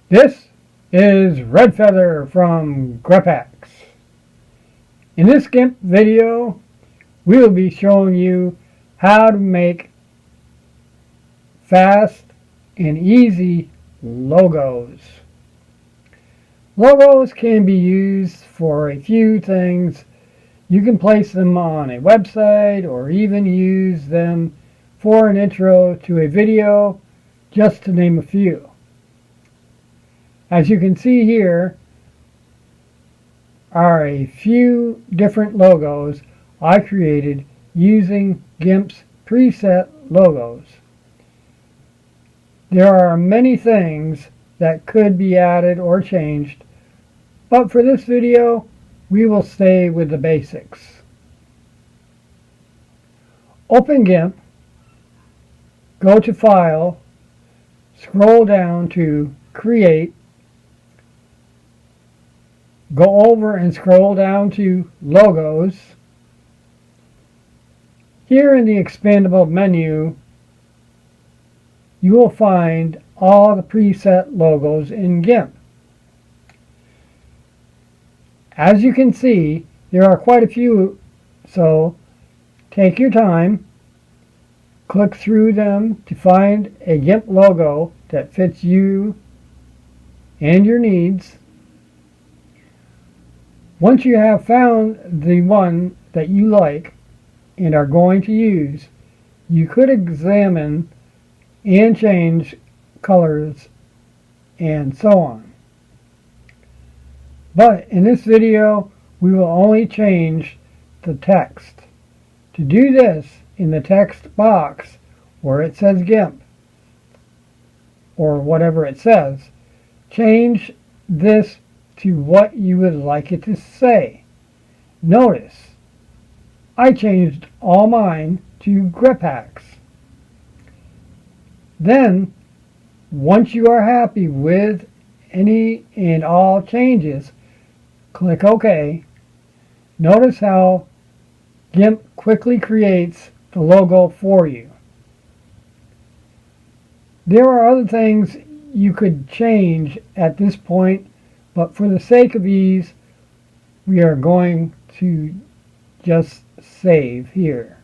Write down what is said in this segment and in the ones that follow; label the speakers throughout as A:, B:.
A: This is Redfeather from Grep Haxs. In this Gimp video, we will be showing you how to make fast and easy logos. Logos can be used for a few things. You can place them on a website or even use them for an intro to a video, just to name a few. As you can see here are a few different logos I created using Gimp's preset logos. There are many things that could be added or changed, but for this video we will stay with the basics. Open Gimp, go to File, scroll down to Create, go over and scroll down to Logos. Here in the expandable menu, you will find all the preset logos in Gimp. As you can see, there are quite a few, so take your time, click through them to find a Gimp logo that fits you and your needs. Once you have found the one that you like and are going to use, you could examine and change colors and so on. But in this video, we will only change the text. To do this, in the text box where it says Gimp, or whatever it says, change this to what you would like it to say. Notice, I changed all mine to Grep Haxs. Then, once you are happy with any and all changes, click OK. Notice how Gimp quickly creates the logo for you. There are other things you could change at this point, but for the sake of ease, we are going to just save here.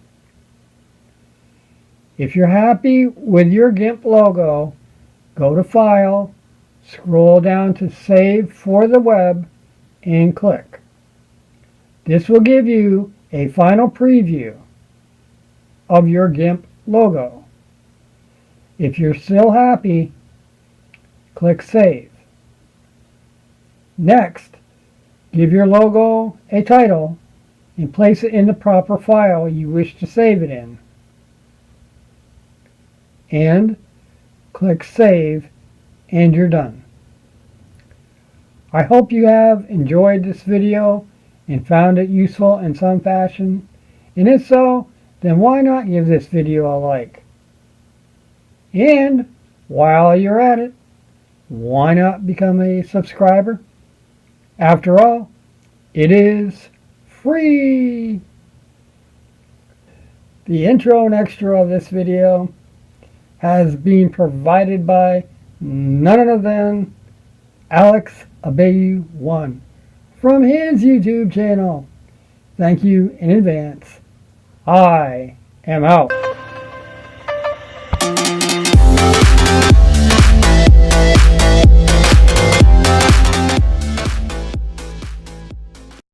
A: If you're happy with your Gimp logo, go to File, scroll down to Save for the Web, and click. This will give you a final preview of your Gimp logo. If you're still happy, click Save. Next, give your logo a title and place it in the proper file you wish to save it in. And click Save, and you're done. I hope you have enjoyed this video and found it useful in some fashion. And if so, then why not give this video a like? And while you're at it, why not become a subscriber? After all, it is free! The intro and extra of this video has been provided by none other than Alex Abayu1 from his YouTube channel. Thank you in advance. I am out.